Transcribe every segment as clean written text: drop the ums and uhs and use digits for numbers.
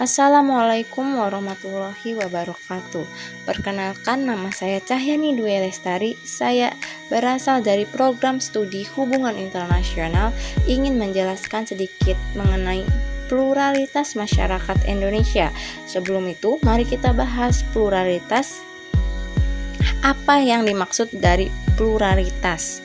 Assalamualaikum warahmatullahi wabarakatuh. Perkenalkan, nama saya Cahyani Dwi Lestari. Saya berasal dari program studi Hubungan Internasional, ingin menjelaskan sedikit mengenai pluralitas masyarakat Indonesia. Sebelum itu, mari kita bahas pluralitas. Apa yang dimaksud dari pluralitas?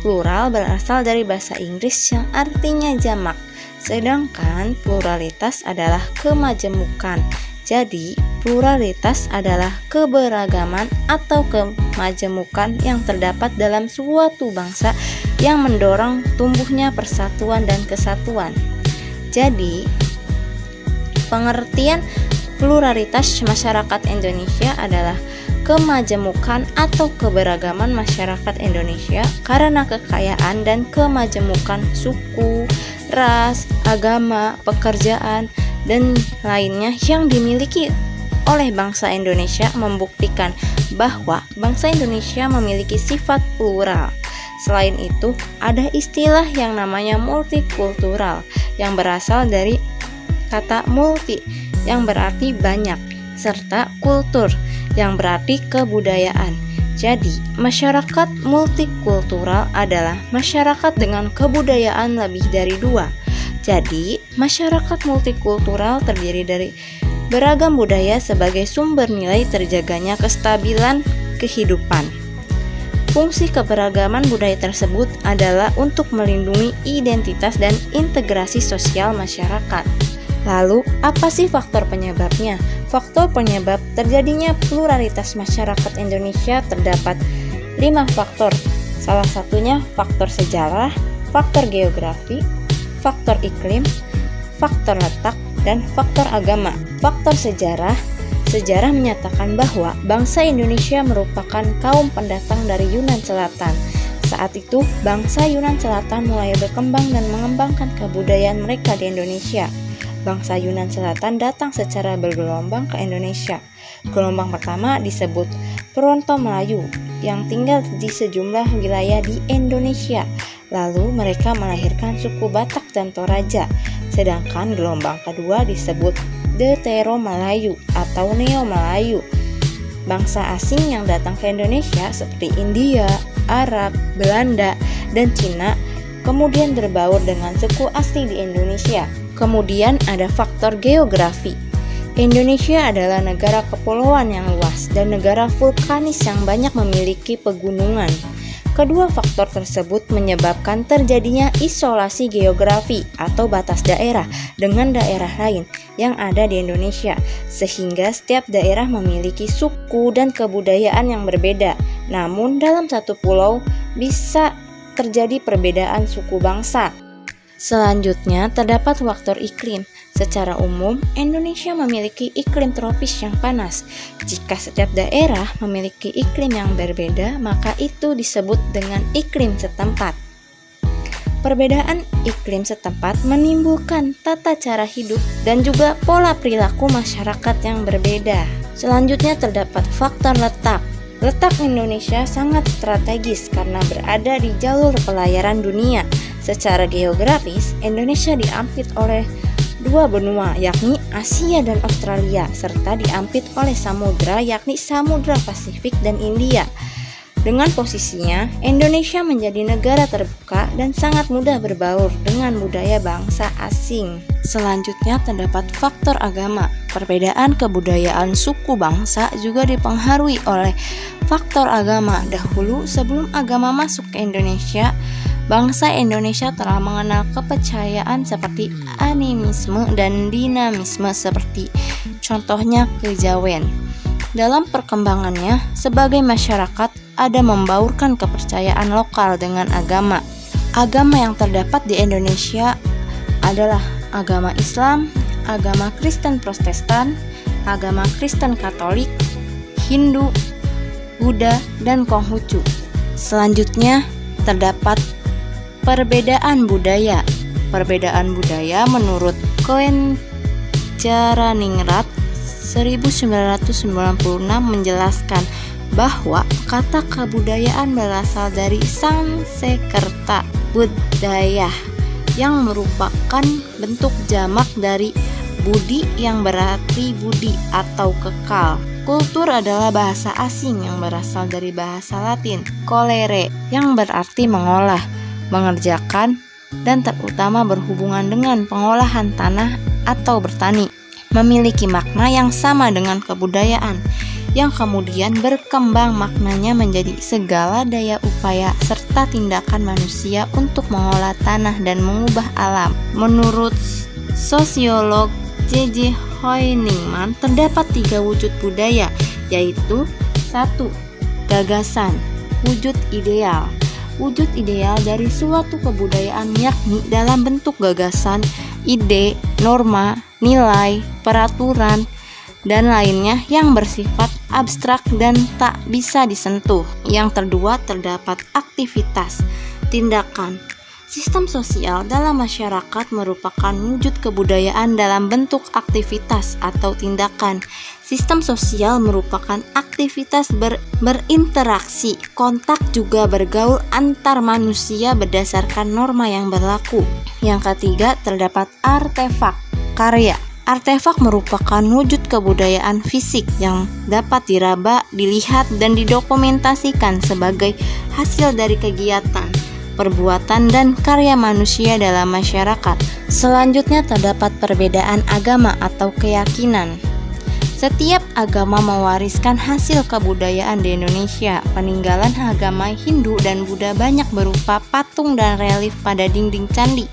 Plural berasal dari bahasa Inggris yang artinya jamak. Sedangkan pluralitas adalah kemajemukan. Jadi, pluralitas adalah keberagaman atau kemajemukan yang terdapat dalam suatu bangsa yang mendorong tumbuhnya persatuan dan kesatuan. Jadi, pengertian pluralitas masyarakat Indonesia adalah kemajemukan atau keberagaman masyarakat Indonesia karena kekayaan dan kemajemukan suku, ras, agama, pekerjaan, dan lainnya yang dimiliki oleh bangsa Indonesia membuktikan bahwa bangsa Indonesia memiliki sifat plural. Selain itu, ada istilah yang namanya multikultural yang berasal dari kata multi yang berarti banyak, serta kultur yang berarti kebudayaan. Jadi, masyarakat multikultural adalah masyarakat dengan kebudayaan lebih dari dua. Jadi, masyarakat multikultural terdiri dari beragam budaya sebagai sumber nilai terjaganya kestabilan kehidupan. Fungsi keberagaman budaya tersebut adalah untuk melindungi identitas dan integrasi sosial masyarakat. Lalu, apa sih faktor penyebabnya? Faktor penyebab terjadinya pluralitas masyarakat Indonesia terdapat 5 faktor. Salah satunya faktor sejarah, faktor geografi, faktor iklim, faktor letak, dan faktor agama. Faktor sejarah menyatakan bahwa bangsa Indonesia merupakan kaum pendatang dari Yunan Selatan. Saat itu, bangsa Yunan Selatan mulai berkembang dan mengembangkan kebudayaan mereka di Indonesia. Bangsa Yunan Selatan datang secara bergelombang ke Indonesia. Gelombang pertama disebut Peronto Melayu yang tinggal di sejumlah wilayah di Indonesia. Lalu mereka melahirkan suku Batak dan Toraja. Sedangkan gelombang kedua disebut Deutero Melayu atau Neo Melayu. Bangsa asing yang datang ke Indonesia seperti India, Arab, Belanda, dan Cina kemudian berbaur dengan suku asli di Indonesia. Kemudian ada faktor geografi. Indonesia adalah negara kepulauan yang luas dan negara vulkanis yang banyak memiliki pegunungan. Kedua faktor tersebut menyebabkan terjadinya isolasi geografi atau batas daerah dengan daerah lain yang ada di Indonesia, sehingga setiap daerah memiliki suku dan kebudayaan yang berbeda. Namun dalam satu pulau bisa terjadi perbedaan suku bangsa. Selanjutnya, terdapat faktor iklim. Secara umum, Indonesia memiliki iklim tropis yang panas. Jika setiap daerah memiliki iklim yang berbeda, maka itu disebut dengan iklim setempat. Perbedaan iklim setempat menimbulkan tata cara hidup dan juga pola perilaku masyarakat yang berbeda. Selanjutnya, terdapat faktor letak. Letak Indonesia sangat strategis karena berada di jalur pelayaran dunia. Secara geografis, Indonesia diampit oleh dua benua, yakni Asia dan Australia, serta diampit oleh samudra, yakni Samudra Pasifik dan India. Dengan posisinya, Indonesia menjadi negara terbuka dan sangat mudah berbaur dengan budaya bangsa asing. Selanjutnya terdapat faktor agama. Perbedaan kebudayaan suku bangsa juga dipengaruhi oleh faktor agama. Dahulu, sebelum agama masuk ke Indonesia, bangsa Indonesia telah mengenal kepercayaan seperti animisme dan dinamisme seperti contohnya kejawen. Dalam perkembangannya, sebagai masyarakat ada membaurkan kepercayaan lokal dengan agama. Agama yang terdapat di Indonesia adalah agama Islam, agama Kristen Protestan, agama Kristen Katolik, Hindu, Buddha, dan Konghucu. Selanjutnya, terdapat perbedaan budaya. Perbedaan budaya menurut Koen Jaraningrat 1996 menjelaskan bahwa kata kebudayaan berasal dari Sanskerta budaya yang merupakan bentuk jamak dari Budi yang berarti budi atau kekal. Kultur adalah bahasa asing yang berasal dari bahasa Latin, colere, yang berarti mengolah, mengerjakan, dan terutama berhubungan dengan pengolahan tanah atau bertani. Memiliki makna yang sama dengan kebudayaan, yang kemudian berkembang maknanya menjadi segala daya upaya serta tindakan manusia untuk mengolah tanah dan mengubah alam. Menurut sosiolog J.J. Hoeningsman, terdapat 3 wujud budaya, yaitu 1. Gagasan, wujud ideal. Wujud ideal dari suatu kebudayaan yakni dalam bentuk gagasan, ide, norma, nilai, peraturan, dan lainnya yang bersifat abstrak dan tak bisa disentuh. Yang kedua, terdapat aktivitas, tindakan. Sistem sosial dalam masyarakat merupakan wujud kebudayaan dalam bentuk aktivitas atau tindakan. Sistem sosial merupakan aktivitas berinteraksi, kontak juga bergaul antar manusia berdasarkan norma yang berlaku. Yang ketiga, terdapat artefak, karya. Artefak merupakan wujud kebudayaan fisik yang dapat diraba, dilihat, dan didokumentasikan sebagai hasil dari kegiatan, perbuatan, dan karya manusia dalam masyarakat. Selanjutnya terdapat perbedaan agama atau keyakinan. Setiap agama mewariskan hasil kebudayaan di Indonesia. Peninggalan agama Hindu dan Buddha banyak berupa patung dan relief pada dinding candi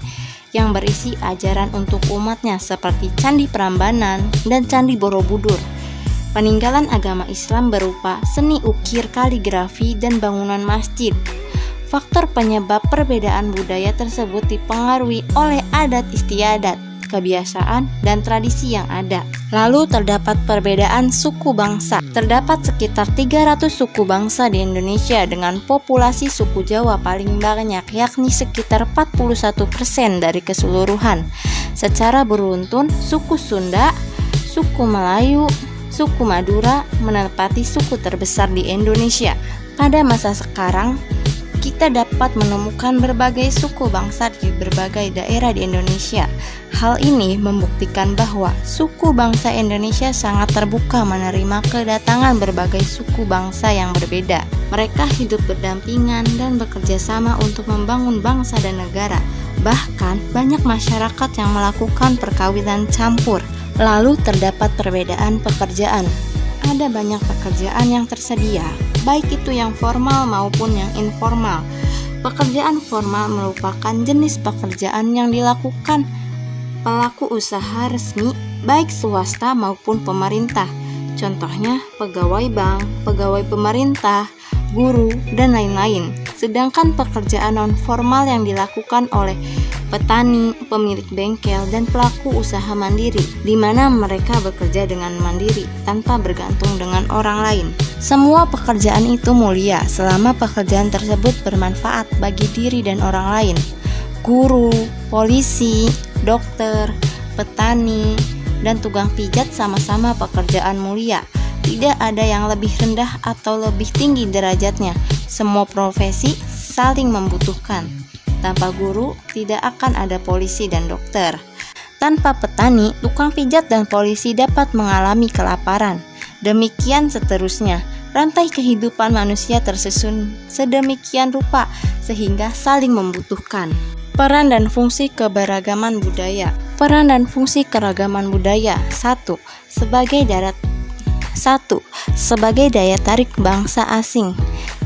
yang berisi ajaran untuk umatnya seperti Candi Prambanan dan Candi Borobudur. Peninggalan agama Islam berupa seni ukir, kaligrafi, dan bangunan masjid. Faktor penyebab perbedaan budaya tersebut dipengaruhi oleh adat istiadat, kebiasaan, dan tradisi yang ada. Lalu terdapat perbedaan suku bangsa. Terdapat sekitar 300 suku bangsa di Indonesia dengan populasi suku Jawa paling banyak, yakni sekitar 41% dari keseluruhan. Secara beruntun, suku Sunda, suku Melayu, suku Madura menempati suku terbesar di Indonesia. Pada masa sekarang, kita dapat menemukan berbagai suku bangsa di berbagai daerah di Indonesia. Hal ini membuktikan bahwa suku bangsa Indonesia sangat terbuka menerima kedatangan berbagai suku bangsa yang berbeda. Mereka hidup berdampingan dan bekerja sama untuk membangun bangsa dan negara. Bahkan banyak masyarakat yang melakukan perkawinan campur. Lalu terdapat perbedaan pekerjaan. Ada banyak pekerjaan yang tersedia, baik itu yang formal maupun yang informal. Pekerjaan formal merupakan jenis pekerjaan yang dilakukan pelaku usaha resmi, baik swasta maupun pemerintah. Contohnya pegawai bank, pegawai pemerintah, guru, dan lain-lain. Sedangkan pekerjaan non-formal yang dilakukan oleh petani, pemilik bengkel, dan pelaku usaha mandiri, di mana mereka bekerja dengan mandiri tanpa bergantung dengan orang lain. Semua pekerjaan itu mulia selama pekerjaan tersebut bermanfaat bagi diri dan orang lain. Guru, polisi, dokter, petani, dan tukang pijat sama-sama pekerjaan mulia. Tidak ada yang lebih rendah atau lebih tinggi derajatnya. Semua profesi saling membutuhkan. Tanpa guru, tidak akan ada polisi dan dokter. Tanpa petani, tukang pijat dan polisi dapat mengalami kelaparan. Demikian seterusnya. Rantai kehidupan manusia tersusun sedemikian rupa sehingga saling membutuhkan. Peran dan fungsi keberagaman budaya. Peran dan fungsi keragaman budaya. 1. Sebagai daya tarik bangsa asing.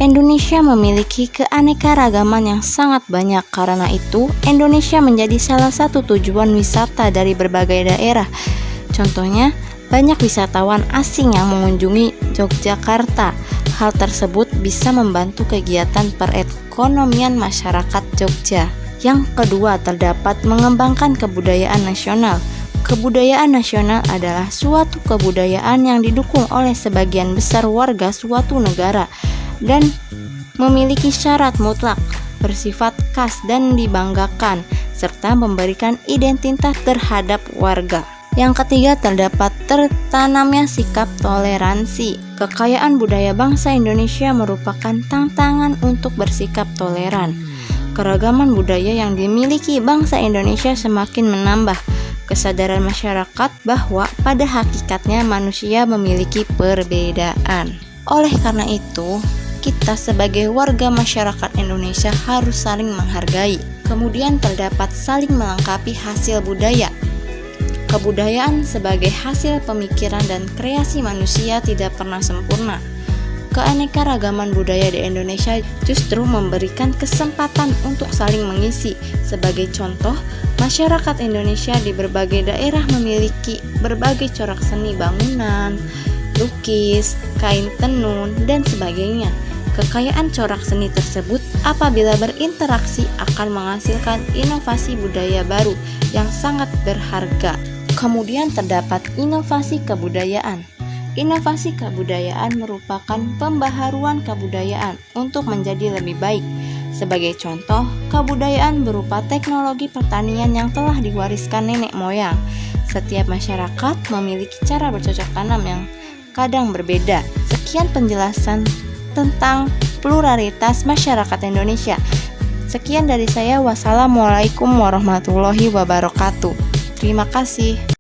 Indonesia memiliki keanekaragaman yang sangat banyak. Karena itu, Indonesia menjadi salah satu tujuan wisata dari berbagai daerah. Contohnya, banyak wisatawan asing yang mengunjungi Yogyakarta. Hal tersebut bisa membantu kegiatan perekonomian masyarakat Jogja. Yang kedua, terdapat mengembangkan kebudayaan nasional. Kebudayaan nasional adalah suatu kebudayaan yang didukung oleh sebagian besar warga suatu negara dan memiliki syarat mutlak, bersifat khas dan dibanggakan, serta memberikan identitas terhadap warga. Yang ketiga, terdapat tertanamnya sikap toleransi. Kekayaan budaya bangsa Indonesia merupakan tantangan untuk bersikap toleran. Keragaman budaya yang dimiliki bangsa Indonesia semakin menambah kesadaran masyarakat bahwa pada hakikatnya manusia memiliki perbedaan. Oleh karena itu, kita sebagai warga masyarakat Indonesia harus saling menghargai. Kemudian terdapat saling melengkapi hasil budaya. Kebudayaan sebagai hasil pemikiran dan kreasi manusia tidak pernah sempurna. Keanekaragaman budaya di Indonesia justru memberikan kesempatan untuk saling mengisi. Sebagai contoh, masyarakat Indonesia di berbagai daerah memiliki berbagai corak seni bangunan, lukis, kain tenun, dan sebagainya. Kekayaan corak seni tersebut apabila berinteraksi akan menghasilkan inovasi budaya baru yang sangat berharga. Kemudian terdapat inovasi kebudayaan. Inovasi kebudayaan merupakan pembaharuan kebudayaan untuk menjadi lebih baik. Sebagai contoh, kebudayaan berupa teknologi pertanian yang telah diwariskan nenek moyang. Setiap masyarakat memiliki cara bercocok tanam yang kadang berbeda. Sekian penjelasan tentang pluralitas masyarakat Indonesia. Sekian dari saya. Wassalamualaikum warahmatullahi wabarakatuh. Terima kasih.